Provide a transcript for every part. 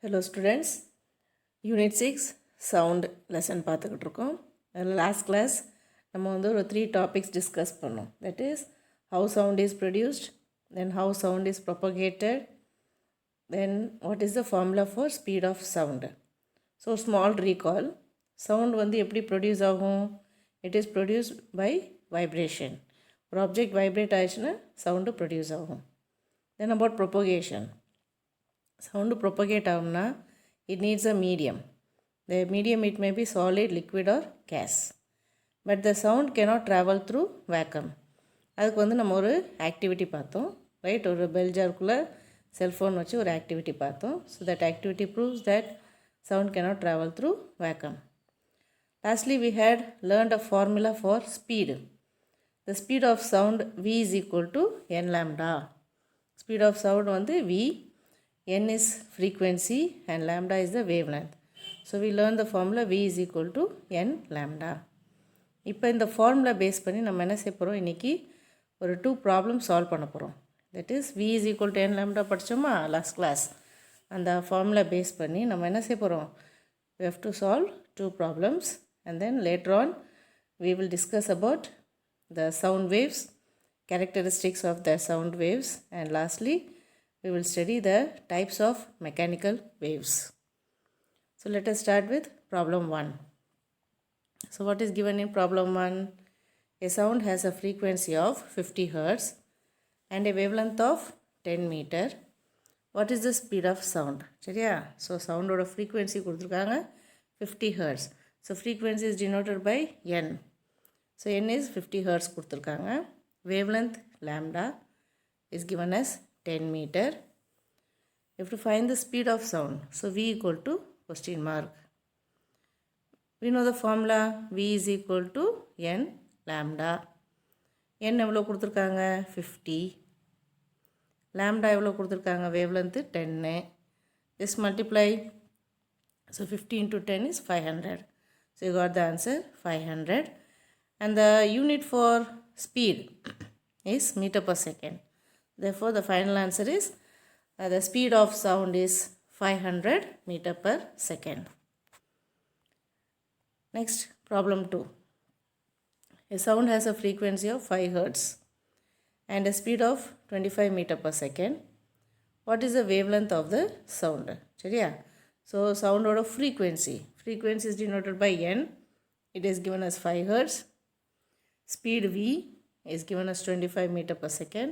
Hello students, Unit 6 Sound lesson பார்த்துக்கிட்டு இருக்கோம். Last class நம்ம ஒரு 3 டாபிக்ஸ் டிஸ்கஸ் பண்ணோம். That is how sound is produced, then how sound is propagated, then what is the formula for speed of sound. So small recall, sound எப்படி produce ஆகும்? It is produced by vibration. ஒரு object vibrate ஆயிடுச்சுன்னா sound produce ஆகும். Then about propagation. Sound propagate ஆகும்னா it needs a medium. The medium it may be solid, liquid or gas. But the sound cannot travel through vacuum. அதுக்கு நம்ம ஒரு activity பார்த்தோம், right? ஒரு bell ஜாருக்குள்ளே cellphone வச்சு ஒரு activity பார்த்தோம். So that activity proves that sound cannot travel through vacuum. Lastly, we had learned a formula for speed. The speed of sound v is equal to n lambda. Speed of sound v, n is frequency and lambda is the wavelength. So we learn the formula v is equal to n lambda. இப்போ இந்த formula base பண்ணி நம்ம என்ன செய்ய போகிறோம், இன்றைக்கி ஒரு 2 problem solve பண்ண போகிறோம். That is v is equal to n lambda படித்தோமா லாஸ்ட் கிளாஸ். அந்த ஃபார்முலா பேஸ் பண்ணி நம்ம என்ன செய்ய போகிறோம், we have to solve 2 problems and then later on we will discuss about the sound waves, characteristics of the sound waves, and lastly we will study the types of mechanical waves. So let us start with problem 1. So what is given in problem 1? A sound has a frequency of 50 Hz and a wavelength of 10 meter. What is the speed of sound? சரியா? So sound ஓட frequency கொடுத்துருக்காங்க 50 Hz. So frequency is denoted by n. So n is 50 Hz கொடுத்துருக்காங்க. Wavelength lambda is given as 10 meter. You have to find the speed of sound. So v equal to question mark. We know the formula v is equal to n lambda. n எவ்வளோ கொடுத்துருக்காங்க 50. lambda எவ்வளோ கொடுத்துருக்காங்க wavelength 10. Just multiply. So 50 into 10 is 500. So you got the answer 500. And the unit for speed is meter per second. Therefore, the final answer is the speed of sound is 500 meter per second. Next, problem 2. A sound has a frequency of 5 Hz and a speed of 25 meter per second. What is the wavelength of the sound? சரியா? So, sound ஓட frequency. Frequency is denoted by n. It is given as 5 Hz. Speed v is given as 25 meter per second.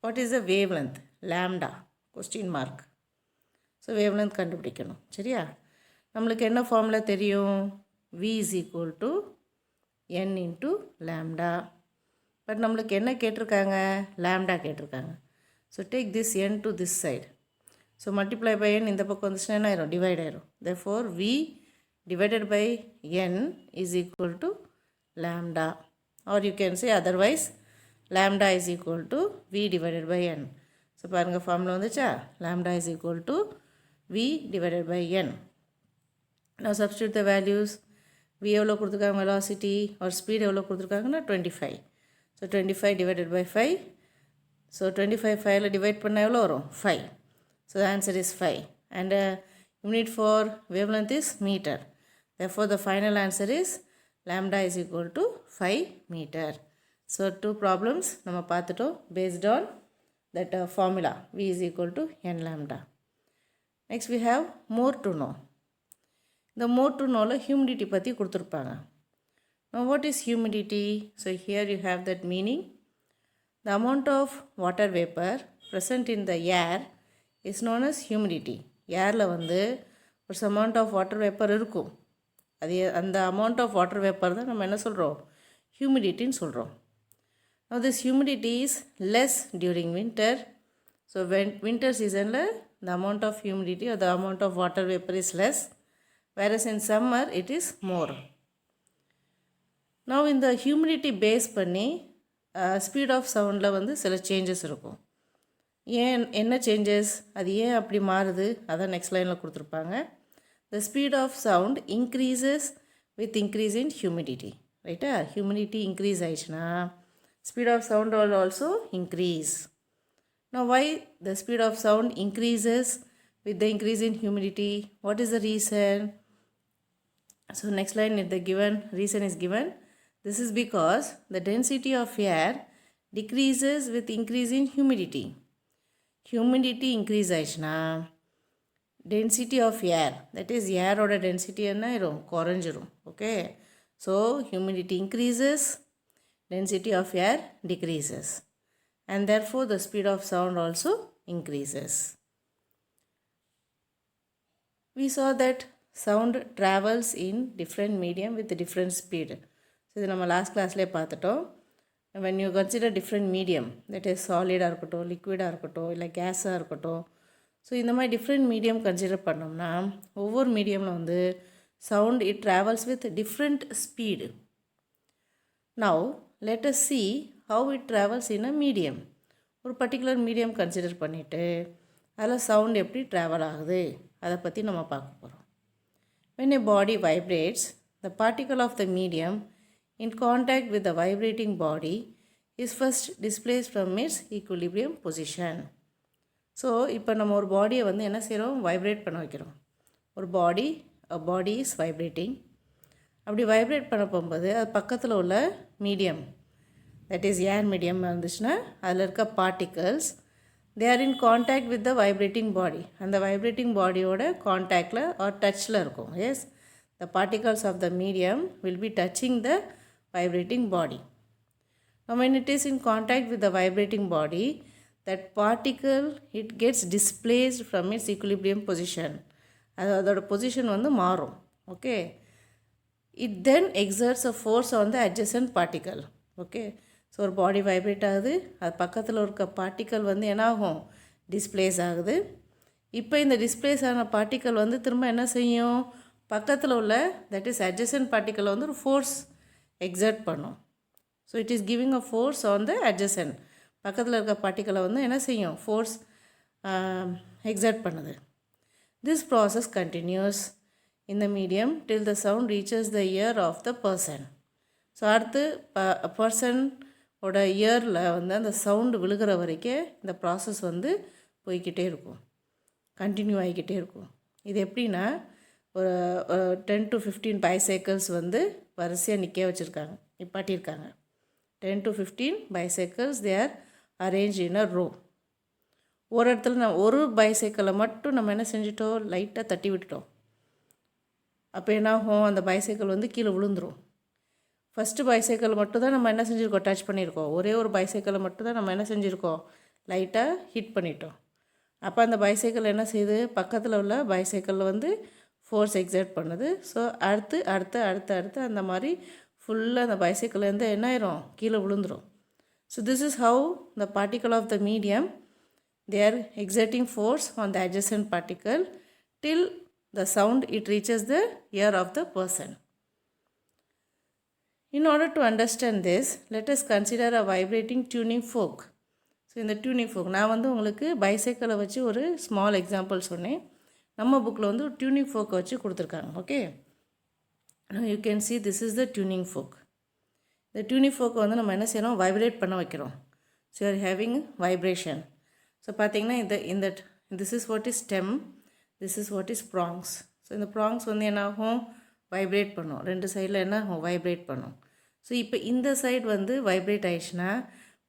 What is the wavelength? Lambda. Question mark. So wavelength கண்டுபிடிக்கணும். சரியா? நம்மளுக்கு என்ன formula தெரியும்? v is equal to n into lambda. But நம்மளுக்கு என்ன கேட்டிருக்காங்க? lambda கேட்டிருக்காங்க. So take this n to this side. So multiply by n இந்த பக்கம் வந்துச்சுன்னா என்ன ஆயிரும்? டிவைட் ஆயிரும். Therefore v divided by n is equal to lambda. Or you can say otherwise lambda is equal to v divided by n. So பாருங்க formula வந்துச்சா? lambda is equal to v divided by n. Now substitute the values. v எவ்வளோ கொடுத்துருக்காங்க velocity or speed எவ்வளோ கொடுத்துருக்காங்கன்னா 25. So 25 divided by 5. So 25 5ல divide பண்ண எவ்வளோ வரும்? 5. So the answer is 5. And unit for wavelength is meter. Therefore the final answer is lambda is equal to 5 meter. So 2 problems நம்ம பார்த்துட்டோம் based on that formula v is equal to n lambda. Next we have more to know. The more to know la humidity பற்றி கொடுத்துருப்பாங்க. Now what is humidity? So here you have that meaning. The amount of water vapor present in the air is known as humidity. ஏரில் ஒரு amount of water vapor இருக்கும். அது அந்த amount of water vapor தான் நம்ம என்ன சொல்கிறோம்? ஹியூமிடிட்டின்னு சொல்கிறோம். Now this humidity is less during winter. So when winter season the amount of humidity or the amount of water vapor is less, whereas in summer it is more. Now in the humidity base பண்ணி speed of soundல சில changes இருக்கும். ஏன் என்ன changes? அது ஏன் அப்படி மாறுது? அதான் next lineல கொடுத்துருப்பாங்க. The speed of sound increases with increase in humidity. Right? Humidity increase ஆயிடுச்சுன்னா speed of sound will also increase. Now why the speed of sound increases with the increase in humidity. What is the reason? So next line, if the given reason is given, this is because the density of air decreases with increase in humidity. Humidity increase ஆயிடுச்சுன்னா density of air, that is air oda density என்ன ஆயிரும் குறைஞ்சிரும். Okay, so humidity increases, density of air decreases, and therefore the speed of sound also increases. We saw that sound travels in different medium with different speed. So இது நம்ம last classலே பார்த்துட்டோம். When you consider different medium, that is solid இருக்கட்டும், liquid இருக்கட்டும், இல்லை கேஸாக இருக்கட்டும், so இந்த மாதிரி டிஃப்ரெண்ட் மீடியம் கன்சிடர் பண்ணோம்னா ஒவ்வொரு மீடியமில் வந்து sound it travels with different speed. Now let us see how it travels in a medium. ஒரு பர்டிகுலர் மீடியம் கன்சிடர் பண்ணிவிட்டு அதில் சவுண்ட் எப்படி ட்ராவல் ஆகுது அதை பற்றி நம்ம பார்க்க போகிறோம். When a body vibrates, the particle of the medium in contact with the vibrating body is first displaced from its equilibrium position. So இப்போ நம்ம ஒரு பாடியை வந்து என்ன செய்கிறோம், வைப்ரேட் பண்ண வைக்கிறோம். ஒரு பாடி இஸ் வைப்ரேட்டிங். அப்படி வைப்ரேட் பண்ண போகும்போது அது பக்கத்தில் உள்ள medium, that is air medium இருந்துச்சுன்னா அதில் இருக்க particles they are in contact with the vibrating body. அந்த வைப்ரேட்டிங் பாடியோட கான்டாக்டில் ஆர் டச்சில் இருக்கும். Yes, the particles of the medium will be touching the vibrating body. when it is in contact with the vibrating body, that particle it gets displaced from its equilibrium position. அதோட position வந்து மாறும். Okay, it then exerts a force on the adjacent particle. Okay, so ஒரு பாடி vibrate ஆகுது, அது பக்கத்தில் இருக்க particle வந்து என்ன ஆகும், டிஸ்பிளேஸ் ஆகுது. இப்போ இந்த டிஸ்பிளேஸ் ஆன பார்ட்டிக்கல் வந்து திரும்ப என்ன செய்யும், பக்கத்தில் உள்ள தட் இஸ் அட்ஜசன்ட் பார்ட்டிக்கலை வந்து ஒரு ஃபோர்ஸ் எக்ஸர்ட் பண்ணும். So it is giving a force on the adjacent. பக்கத்தில் இருக்க பார்ட்டிக்கலை வந்து என்ன செய்யும், ஃபோர்ஸ் எக்ஸர்ட் பண்ணுது. This process continues in the medium till the sound reaches the ear of the person. So அடுத்து பர்சனோட இயரில் வந்து அந்த சவுண்டு விழுகிற வரைக்கும் இந்த ப்ராசஸ் வந்து போய்கிட்டே இருக்கும், கண்டினியூ ஆகிக்கிட்டே இருக்கும். இது எப்படின்னா ஒரு 10 to 15 bicycles வந்து வரிசையாக நிற்க வச்சுருக்காங்க, நிப்பாட்டியிருக்காங்க. 10 to 15 bicycles they are arranged in a row. ஒரு இடத்துல நம்ம ஒரு பைசைக்கிளை மட்டும் நம்ம என்ன செஞ்சிட்டோம், லைட்டாக தட்டி விட்டுட்டோம். அப்போ என்ன ஆகும், அந்த பைசைக்கிள் வந்து கீழே விழுந்துடும். ஃபஸ்ட்டு பைசைக்கிள் மட்டும் தான் நம்ம என்ன செஞ்சுருக்கோம், டச் பண்ணியிருக்கோம். ஒரே ஒரு பைசைக்கிளை மட்டும் தான் நம்ம என்ன செஞ்சுருக்கோம், லைட்டாக ஹிட் பண்ணிட்டோம். அப்போ அந்த பைசைக்கிள் என்ன செய்யுது, பக்கத்தில் உள்ள பைசைக்கிளில் வந்து ஃபோர்ஸ் எக்ஸர்ட் பண்ணுது. ஸோ அடுத்து அடுத்து அடுத்து அடுத்து அந்த மாதிரி ஃபுல்லாக அந்த பைசைக்கிள்லேருந்து என்ன ஆயிரும், கீழே விழுந்துடும். So this is how the particle of the medium they are exerting force on the adjacent particle till the sound it reaches the ear of the person. In order to understand this, let us consider a vibrating tuning fork. So இந்த tuning folk நான் வந்து உங்களுக்கு பைசைக்கிளை வச்சு ஒரு small example சொன்னேன். நம்ம புக்கில் வந்து ஒரு டியூனிங் ஃபோக்கை வச்சு கொடுத்துருக்காங்க. Okay, you can see this is the tuning fork. இந்த டியூனிங் ஃபோக்கை வந்து நம்ம என்ன செய்யணும், வைப்ரேட் பண்ண வைக்கிறோம். So you are having vibration. So பார்த்திங்கன்னா இந்த this is what is stem, this is what is prongs. So இந்த ப்ராங்ஸ் வந்து என்ன ஆகும், வைப்ரேட் பண்ணும். ரெண்டு சைடில் என்ன ஆகும், வைப்ரேட் பண்ணும். ஸோ இப்போ இந்த சைடு வந்து வைப்ரேட் ஆயிடுச்சுன்னா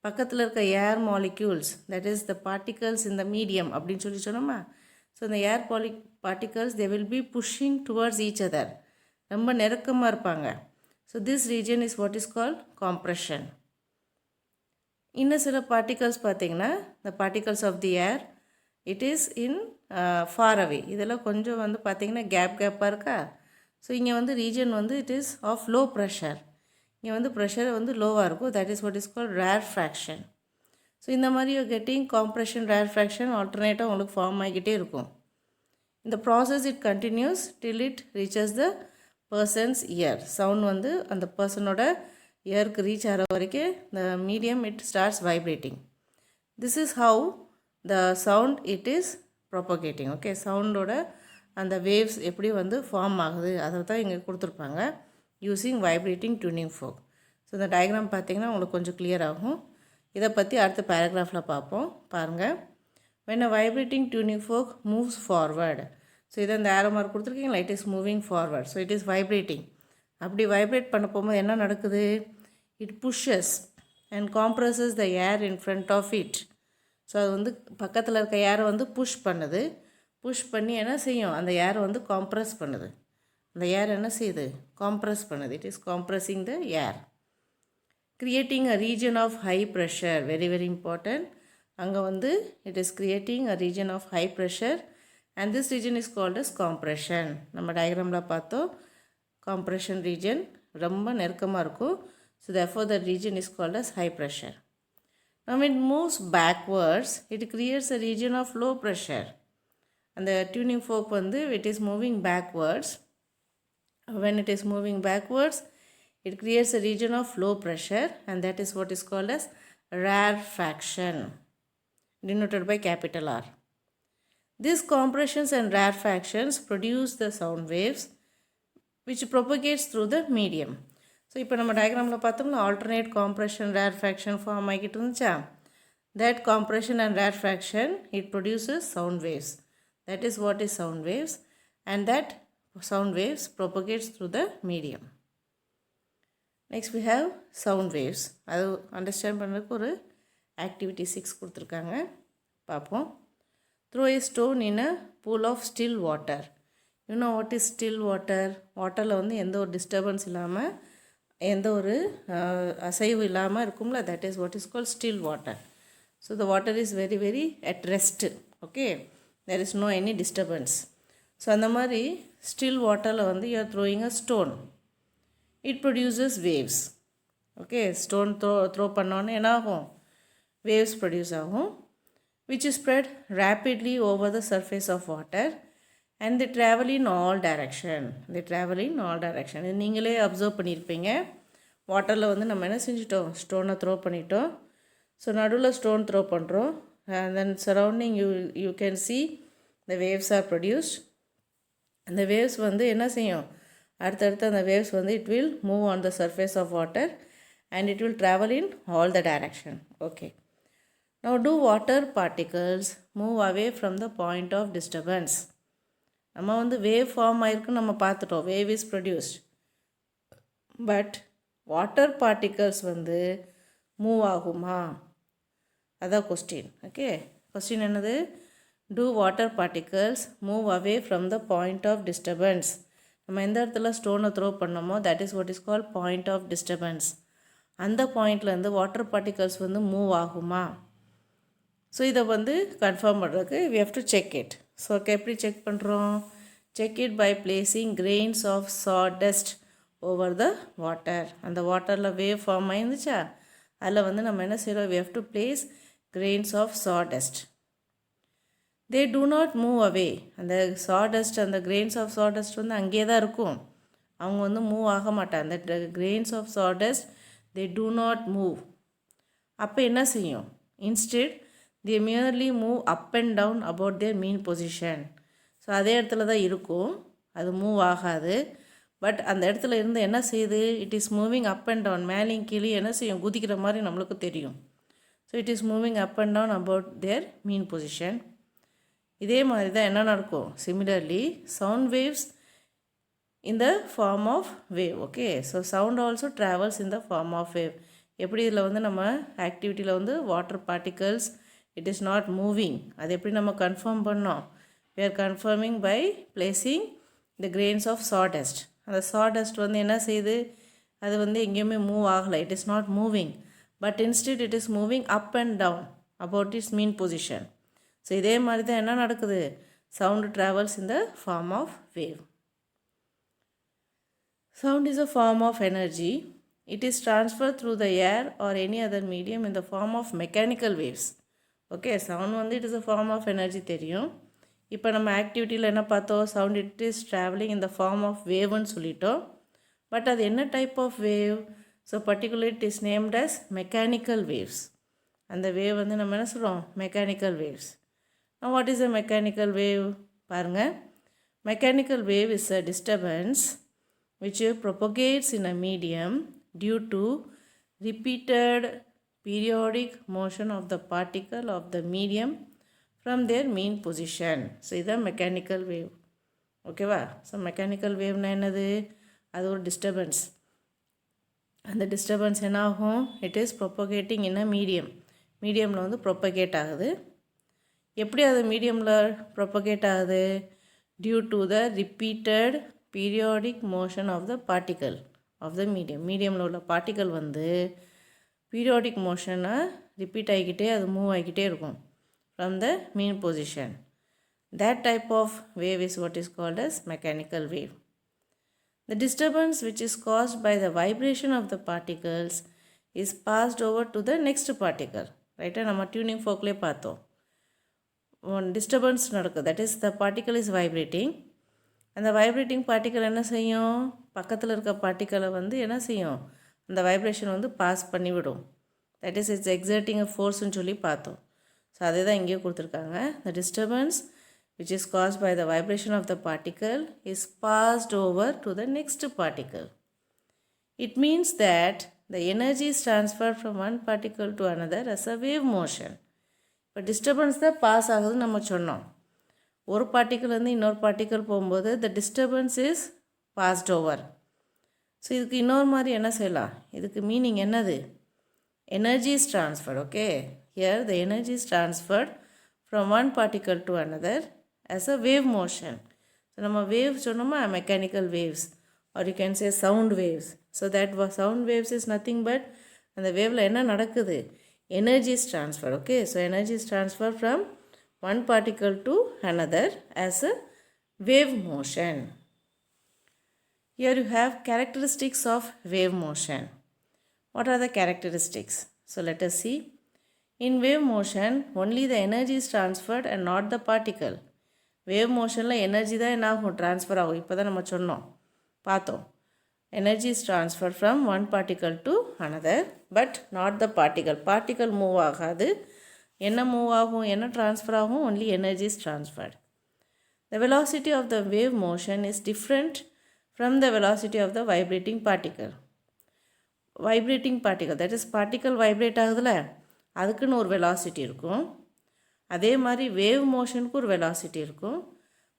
பக்கத்தில் இருக்க air molecules, that is the particles இந்த மீடியம் அப்படின்னு சொல்லி சொன்னோமா. ஸோ இந்த air particles they will be pushing towards each other, ரொம்ப நெருக்கமாக இருப்பாங்க. So this region is what is called compression. இன்னும் சில பார்ட்டிகல்ஸ் பார்த்திங்கன்னா the particles of the air it is in far away. இதெல்லாம் கொஞ்சம் வந்து பார்த்திங்கன்னா கேப்பாக இருக்கா. ஸோ இங்கே வந்து ரீஜன் வந்து it is of low pressure. இங்கே வந்து ப்ரெஷர் வந்து லோவாக இருக்கும். That is what is called rarefaction. So இந்த மாதிரி கெட்டிங் காம்ப்ரெஷன் ரேர்ஃப்ராக்ஷன் ஆல்டர்னேட்டாக உங்களுக்கு ஃபார்ம் ஆகிக்கிட்டே இருக்கும். இந்த process it continuous till it reaches the persons year. Sound வந்து அந்த பர்சனோட இயருக்கு ரீச் ஆகிற வரைக்கும் the medium it starts vibrating. This is how the sound it is propagating. Okay, சவுண்டோட அந்த வேவ்ஸ் எப்படி வந்து ஃபார்ம் ஆகுது அதை தான் இங்கே கொடுத்துருப்பாங்க using vibrating tuning folk. So இந்த டயக்ராம் பார்த்திங்கன்னா உங்களுக்கு கொஞ்சம் கிளியர் ஆகும். இதை பற்றி அடுத்த பேராகிராஃபில் பார்ப்போம். பாருங்கள். when a vibrating tuning fork moves forward. So இதை இந்த ஆரோ மார்க் கொடுத்துருக்கீங்களா, it is moving forward. So it is vibrating. அப்படி வைப்ரேட் பண்ண போகும்போது என்ன நடக்குது, it pushes and compresses the air in front of it. So அது வந்து பக்கத்தில் இருக்க ஏரை வந்து புஷ் பண்ணுது. புஷ் பண்ணி என்ன செய்யும், அந்த ஏரை வந்து காம்ப்ரஸ் பண்ணுது. அந்த ஏர் என்ன செய்யுது, காம்ப்ரஸ் பண்ணுது. It is compressing the air, creating a region of high pressure. Very very important. அங்கே வந்து it is creating a region of high pressure and this region is called as compression. நம்ம டயக்ராமில் பார்த்தோம், compression region ரொம்ப நெருக்கமாக இருக்கும். So therefore the region is called as high pressure. Now when it moves backwards, it creates a region of low pressure. And the tuning fork வந்து it is moving backwards. When it is moving backwards, it creates a region of low pressure, and that is what is called as rarefaction, denoted by capital R. These compressions and rarefactions produce the sound waves which propagates through the medium. So இப்போ நம்ம டயக்ராமில் பார்த்தோம்னா alternate compression rarefaction form ஆகிட்டு இருந்துச்சா, that compression and rarefaction it produces sound waves. That is what is sound waves, and that sound waves propagates through the medium. Next we have sound waves. அது understand பண்ணுறதுக்கு ஒரு activity 6 கொடுத்துருக்காங்க, பார்ப்போம். Throw a stone in a pool of still water. You know what is still water? வாட்டரில் வந்து எந்த ஒரு disturbance இல்லாமல், எந்த ஒரு அசைவு இல்லாமல் இருக்கும்ல, that is what is called still water. So the water is very very at rest. Okay, there is no any disturbance. So அந்த மாதிரி still வாட்டரில் வந்து you are throwing a stone. It produces waves. Okay, stone throw பண்ணோன்னே என்ன ஆகும், waves produce ஆகும், which is spread rapidly over the surface of water and they travel in all direction. They travel in all direction. இது நீங்களே observe பண்ணியிருப்பீங்க. வாட்டரில் வந்து நம்ம என்ன செஞ்சிட்டோம், ஸ்டோனை த்ரோ பண்ணிட்டோம். ஸோ நடுவில் ஸ்டோன் த்ரோ பண்ணுறோம், and then surrounding you can see the waves are produced. அந்த waves வந்து என்ன செய்யும், அடுத்தடுத்து அந்த waves வந்து it will move on the surface of water and it will travel in all the direction. Okay. Now do water particles move away from the point of disturbance? நம்ம வந்து wave form ஆயிருக்குன்னு நம்ம பார்த்துட்டோம், wave is produced. But water particles வந்து move ஆகுமா, அதான் question. Okay, question என்னது, do water particles move away from the point of disturbance? நம்ம எந்த இடத்துல ஸ்டோனை throw பண்ணோமோ that is what is called point of disturbance. அந்த பாயிண்ட்லேருந்து வாட்டர் பார்ட்டிகல்ஸ் வந்து மூவ் ஆகுமா? ஸோ இதை வந்து கன்ஃபார்ம் பண்ணுறதுக்கு we have to check it. So எப்படி செக் பண்ணுறோம், check it by placing grains of sawdust over the water. அந்த வாட்டரில் வேவ் ஃபார்ம் ஆயிருந்துச்சா, அதில் வந்து நம்ம என்ன செய்கிறோம், we have to place grains of sawdust. They do not move away. அந்த sawdust, அந்த grains of sawdust வந்து அங்கேயே தான் இருக்கும், அவங்க வந்து மூவ் ஆக மாட்டாங்க. அந்த grains of sawdust they do not move. அப்போ என்ன செய்யும், instead they merely move up and down about their mean position. So அதே இடத்துல தான் இருக்கும், அது மூவ் ஆகாது. பட் அந்த இடத்துல இருந்து என்ன செய்யுது, it is moving up and down, மேலேயும் கீழே என்ன செய்யும், குதிக்கிற மாதிரி நம்மளுக்கு தெரியும். So it is moving up and down about their mean position. இதே மாதிரி தான் என்ன நடக்கும், similarly sound waves in the form of wave. Okay, so sound also travels in the form of wave. எப்படி இதில் வந்து நம்ம ஆக்டிவிட்டியில் வந்து water particles it is not moving, அது எப்படி நம்ம கன்ஃபார்ம் பண்ணோம், we are confirming by placing the grains of sawdust. அந்த sawdust வந்து என்ன செய்யுது, அது வந்து எங்கேயுமே மூவ் ஆகலை, it is not moving, but instead it is moving up and down about its mean position. So இதே மாதிரி தான் என்ன நடக்குது, sound travels in the form of wave. Sound is a form of energy. It is transferred through the air or any other medium in the form of mechanical waves. Okay, sound வந்து it is a form of energy தெரியும். இப்போ நம்ம ஆக்டிவிட்டியில் என்ன பார்த்தோம், sound it is travelling in the form of waveன்னு சொல்லிட்டோம். But அது என்ன type of wave, so particular it is named as mechanical waves. அந்த வேவ் வந்து நம்ம என்ன சொல்கிறோம், mechanical waves. Now what is a mechanical wave? பாருங்கள், mechanical wave is a disturbance which propagates in a medium due to repeated periodic motion of the particle of the medium from their mean position. So இதுதான் mechanical wave. ஓகேவா? So mechanical வேவ்னா என்னது? அது ஒரு disturbance. அந்த disturbance என்ன ஆகும்? It is propagating in a medium. மீடியமில் வந்து ப்ரொப்பகேட் ஆகுது. எப்படி அது மீடியமில் ப்ரொப்பகேட் ஆகுது? Due to the repeated periodic motion of the particle of the medium. மீடியமில் உள்ள பார்ட்டிக்கல் வந்து பீரியாடிக் மோஷனை ரிப்பீட் ஆகிக்கிட்டே அது மூவ் ஆகிக்கிட்டே இருக்கும் from the mean position. That type of wave is what is called as mechanical wave. The disturbance which is caused by the vibration of the particles is passed over to the next particle. Right? நம்ம tuning forkலே பார்த்தோம். One disturbance நடக்குது. That is the particle is vibrating. அந்த vibrating particle என்ன செய்யும்? பக்கத்தில் இருக்க பார்ட்டிக்கலை வந்து என்ன செய்யும்? அந்த வைப்ரேஷன் வந்து பாஸ் பண்ணிவிடும். தட் இஸ் இட்ஸ் எக்ஸர்ட்டிங் அ ஃபோர்ஸ்ன்னு சொல்லி பார்த்தோம். ஸோ அதே தான் இங்கேயும் கொடுத்துருக்காங்க. The disturbance which is caused by the vibration of the particle is passed over to the next particle. It means that the energy is transferred from one particle to another as a wave motion. இப்போ disturbance தான் pass ஆகுதுன்னு நம்ம சொன்னோம். ஒரு particle வந்து இன்னொரு particle போகும்போது the disturbance is passed over. So இதுக்கு இன்னொரு மாதிரி என்ன செய்யலாம்? இதுக்கு மீனிங் என்னது? Energy is transferred. Okay, here the energy is transferred from one particle to another as a wave motion. So நம்ம wave சொன்னோமா mechanical waves or you can say sound waves. So that sound waves is nothing but அந்த waveல என்ன நடக்குது? Energy is transferred. Okay, so energy is transferred from one particle to another as a wave motion. Here you have characteristics of wave motion. What are the characteristics? So let us see. In wave motion, only the energy is transferred and not the particle. Wave motion energy தான் என்ன ஆகும்? Transfer ஆகும். இப்போ தான் நம்ம சொன்னோம், பார்த்தோம். Energy is transferred from one particle to another but not the particle. Particle move ஆகாது. என்ன மூவ் ஆகும்? என்ன ட்ரான்ஸ்ஃபர் ஆகும்? only energy is transferred. The velocity of the wave motion is different from the velocity of the vibrating particle. Vibrating particle, that is particle vibrate ஆகுதுல, அதுக்குன்னு ஒரு velocity இருக்கும். அதே மாதிரி wave motionக்கு ஒரு velocity இருக்கும்.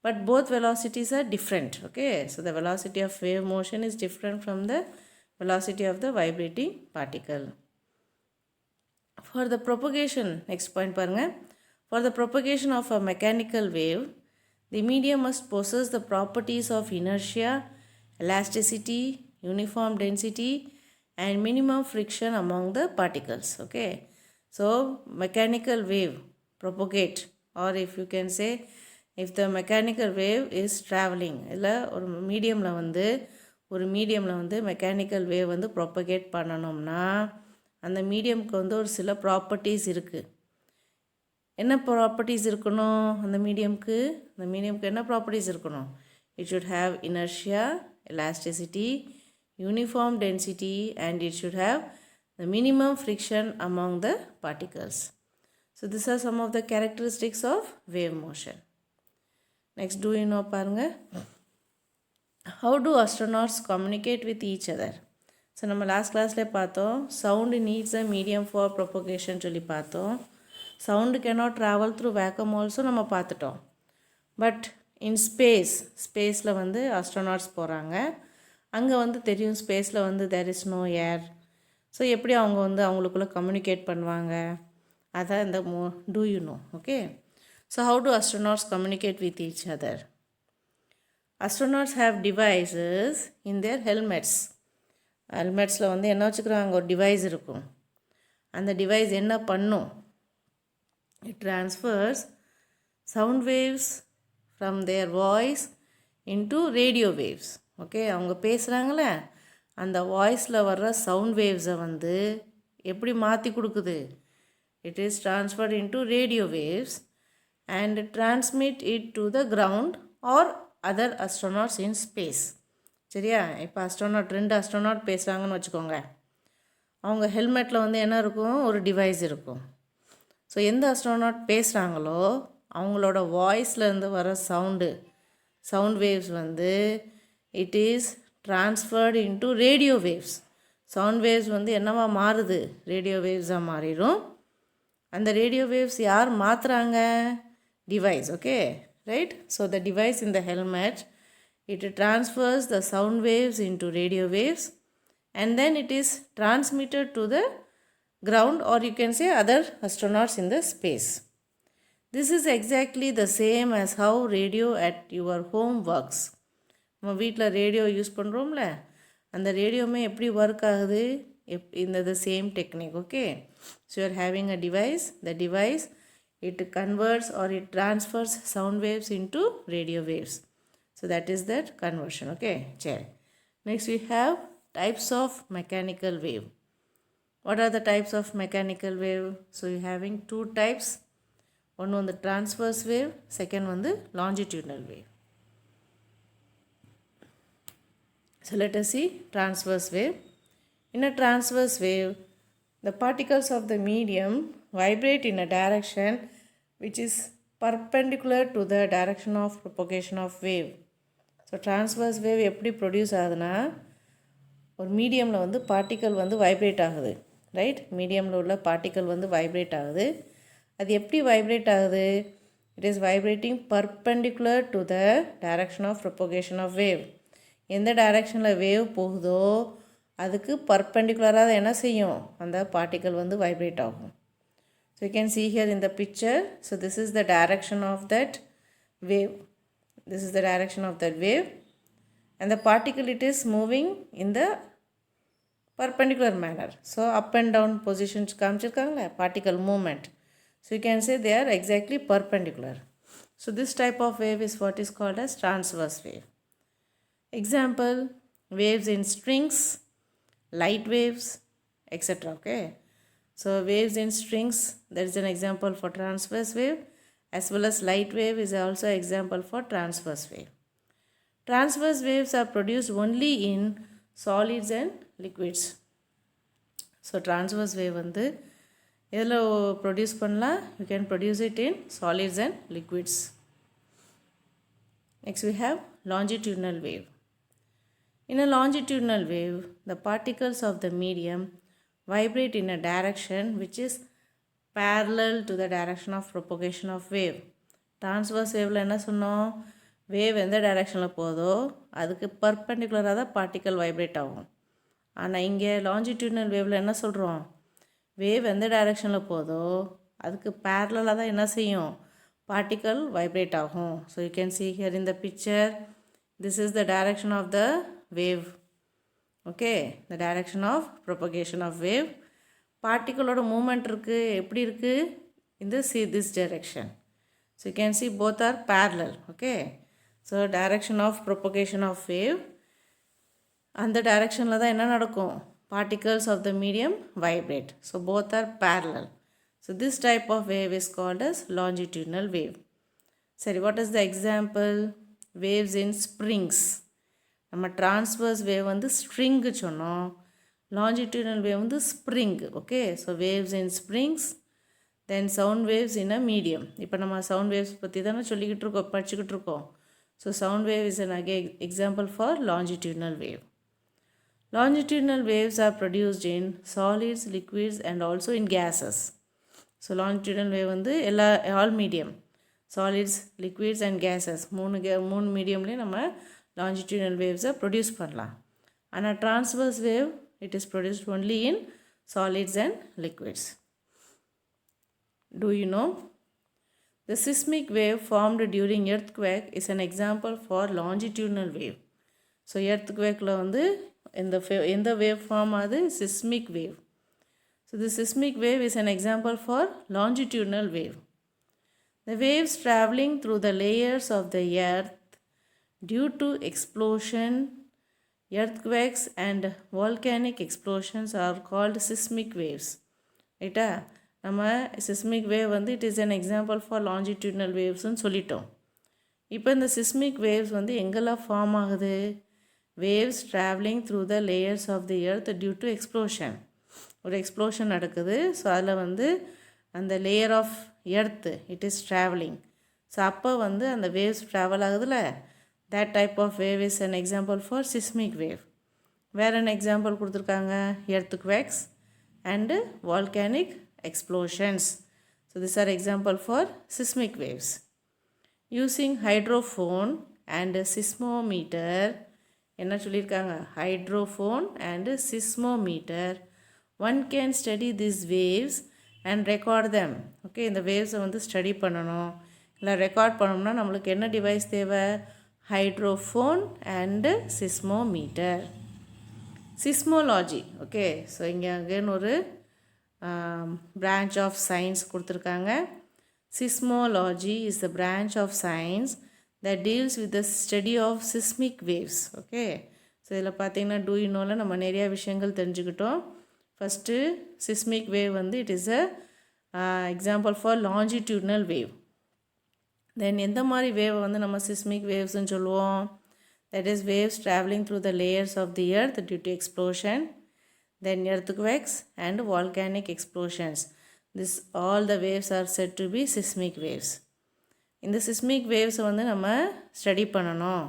But both velocities are different. Okay, so the velocity of wave motion is different from the velocity of the vibrating particle. For the propagation, next point பாருங்க. For the propagation of a mechanical wave, the medium must possess the properties of inertia, elasticity, uniform density and minimum friction among the particles. Okay, so mechanical wave propagate, or if you can say if the mechanical wave is traveling, இல்லை ஒரு மீடியமில் வந்து mechanical wave வந்து propagate பண்ணணும்னா அந்த மீடியமுக்கு வந்து ஒரு சில ப்ராப்பர்ட்டிஸ் இருக்குது. என்ன ப்ராப்பர்ட்டிஸ் இருக்கணும் அந்த மீடியமுக்கு? அந்த மீடியமுக்கு என்ன ப்ராப்பர்ட்டிஸ் இருக்கணும்? It should have inertia, elasticity, uniform density and it should have the minimum friction among the particles. So these are some of the characteristics of wave motion. Next, do you know பாருங்க, how do astronauts communicate with each other? So நம்ம last கிளாஸில் பார்த்தோம், sound needs a medium for propagation சொல்லி பார்த்தோம். Sound cannot travel through vacuum also நம்ம பார்த்துட்டோம். But in ஸ்பேஸில் வந்து astronauts போகிறாங்க. அங்கே வந்து தெரியும் ஸ்பேஸில் வந்து there is no air. So எப்படி அவங்க வந்து அவங்களுக்குள்ளே கம்யூனிகேட் பண்ணுவாங்க? அதான் இந்த do you know? Okay, so how do astronauts communicate with each other? Astronauts have devices in their ஹெல்மெட்ஸில் வந்து என்ன வச்சுக்கிறாங்க? ஒரு டிவைஸ் இருக்கும். அந்த டிவைஸ் என்ன பண்ணும்? It transfers sound waves from there voice into radio waves. Okay, அவங்க பேசுகிறாங்களே அந்த வாய்ஸில் வர்ற சவுண்ட் வேவ்ஸை வந்து எப்படி மாற்றி கொடுக்குது? It is transferred into radio waves and transmit it to the ground or other astronauts in space. சரியா? இப்போ ரெண்டு அஸ்ட்ரோனாட் பேசுகிறாங்கன்னு வச்சுக்கோங்க. அவங்க ஹெல்மெட்டில் வந்து என்ன இருக்கும்? ஒரு டிவைஸ் இருக்கும். ஸோ எந்த அஸ்ட்ரோனாட் பேசுகிறாங்களோ அவங்களோட வாய்ஸ்லேருந்து வர சவுண்ட் வேவ்ஸ் வந்து it is transferred into radio waves. Sound waves வந்து என்னவா மாறுது? ரேடியோ வேவ்ஸாக மாறிடும். அந்த ரேடியோ வேவ்ஸ் யார் மாற்றுறாங்க? device, okay, right? So the device in the helmet, it transfers the sound waves into radio waves, and then it is transmitted to the ground, or you can say other astronauts in the space. This is exactly the same as how radio at your home works. நம்ம வீட்டில் radio use பண்ணுறோம்ல, அந்த ரேடியோமே எப்படி work ஆகுது, இந்த the same technique, okay. So you are having a device, the device it converts or it transfers sound waves into radio waves. So that is that conversion, okay. Sure. Next we have types of mechanical wave. What are the types of mechanical wave? So you having two types. One on the transverse wave, second one the longitudinal wave. So let us see transverse wave. In a transverse wave, the particles of the medium vibrate in a direction which is perpendicular to the direction of propagation of wave. So transverse wave எப்படி produce ஆகுதுன்னா, ஒரு மீடியமில் வந்து particle வந்து vibrate ஆகுது, right? மீடியமில் உள்ள particle வந்து வைப்ரேட் ஆகுது. அது எப்படி வைப்ரேட் ஆகுது? It is vibrating perpendicular to the direction of propagation of wave. எந்த டைரக்ஷனில் வேவ் போகுதோ அதுக்கு பர்பெண்டிகுலராக என்ன செய்யும், அந்த பார்ட்டிக்கல் வந்து வைப்ரேட் ஆகும். So you can see here in the picture, so this is the direction of that wave. This is the direction of that wave, and the particle, it is moving in the perpendicular manner. So up and down positions காமிச்சிருக்காங்களே particle movement. So you can say they are exactly perpendicular. So this type of wave is what is called as transverse wave. Example, waves in strings, light waves, etc. Okay. So waves in strings, that is an example for transverse wave, as well as light wave is also example for transverse wave. Transverse waves are produced only in solids and liquids. So transverse wave வந்து எதில் produce பண்ணலாம்? You can produce it in solids and liquids. Next we have longitudinal wave. In a longitudinal wave, the particles of the medium vibrate in a direction which is parallel to the direction of propagation of wave. Transverse waveல என்ன சொன்னோம்? Wave எந்த டைரக்ஷனில் போதோ அதுக்கு பர்பெண்டிகுலராக தான் particle vibrate ஆகும். ஆனால் இங்கே லாஞ்சிடியூட்னல் வேவில் என்ன சொல்கிறோம்? வேவ் எந்த டைரக்ஷனில் போதோ அதுக்கு பேரலாக தான் என்ன செய்யும், பார்ட்டிக்கல் வைப்ரேட் ஆகும். So you can see here in the picture, this is the direction of the wave, okay, the direction of propagation of wave. பார்ட்டிகளோட மூமெண்ட் இருக்குது, எப்படி இருக்குது, in this direction. So you can see both are parallel, okay. So direction of propagation of wave, அந்த டைரக்ஷனில் தான் என்ன நடக்கும், particles of the medium vibrate. So both are parallel. So this type of wave is called as longitudinal wave. சரி, what is the example? Waves in springs. நம்ம transverse wave வந்து string சொன்னோம், longitudinal wave வந்து spring, okay. So waves in springs, then sound waves in a medium. இப்போ நம்ம sound waves பற்றி தானே சொல்லிக்கிட்டு இருக்கோம், படிச்சுக்கிட்டு இருக்கோம். So sound wave is an example for longitudinal wave. Longitudinal waves are produced in solids, liquids and also in gases. So longitudinal wave வந்து all medium, solids, liquids and gases, மூணு மீடியம்லேயும் நம்ம longitudinal waves produce பண்ணலாம். ஆனால் transverse wave, it is produced only in solids and liquids. Do you know? The seismic wave formed during earthquake is an example for longitudinal wave. So earthquakeல வந்து எந்த wave form ஆகுது? Seismic wave. So the seismic wave is an example for longitudinal wave. The waves traveling through the layers of the earth due to explosion, earthquakes and volcanic explosions are called seismic waves. ரைட்டா? நம்ம seismic wave வந்து it is an example for longitudinal wavesன்னு சொல்லிட்டோம். இப்போ இந்த seismic waves வந்து எங்கெல்லாம் form ஆகுது? waves traveling through the layers of the earth due to explosion. ஒரு எக்ஸ்ப்ளோஷன் நடக்குது. ஸோ அதில் வந்து அந்த layer of earth it is travelling. So அப்போ வந்து அந்த வேவ்ஸ் ட்ராவல் ஆகுதுல்ல, that type of wave is an example for seismic wave. வேறு என்ன எக்ஸாம்பிள் கொடுத்துருக்காங்க? earthquakes and volcanic explosions. So these are example for seismic waves. using hydrophone and seismometer, என்ன சொல்லியிருக்காங்க, hydrophone and seismometer, one can study these waves and record them. Okay, இந்த வேவ்ஸை வந்து study பண்ணணும் இல்லை record பண்ணணும்னா நம்மளுக்கு என்ன டிவைஸ் தேவை, ஹைட்ரோஃபோன் அண்டு சிஸ்மோமீட்டர். சிஸ்மோலாஜி, ஓகே, ஸோ இங்கே அகேன் ஒரு branch of science கொடுத்துருக்காங்க. Seismology is the branch of science that deals with the study of seismic waves. Okay, so இதில் பார்த்தீங்கன்னா do you knowல நம்ம நிறையா விஷயங்கள் தெரிஞ்சுக்கிட்டோம். ஃபஸ்ட்டு சிஸ்மிக் வேவ் வந்து it is a example for longitudinal wave. Then எந்த மாதிரி வேவை வந்து நம்ம சிஸ்மிக் வேவ்ஸ்ன்னு சொல்லுவோம், that is waves traveling through the layers of the earth due to explosion, then earthquakes and volcanic explosions. This all the waves are said to be seismic waves. இந்த seismic waves வந்து நம்ம study பண்ணணும்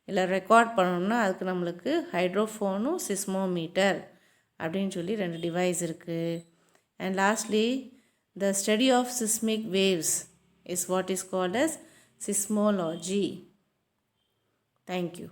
இல்லை record பண்ணணும்னா அதுக்கு நம்மளுக்கு ஹைட்ரோஃபோனும் சிஸ்மோமீட்டர் அப்படின்னு சொல்லி 2 டிவைஸ் இருக்குது. And lastly the study of seismic waves is what is called as seismology. Thank you.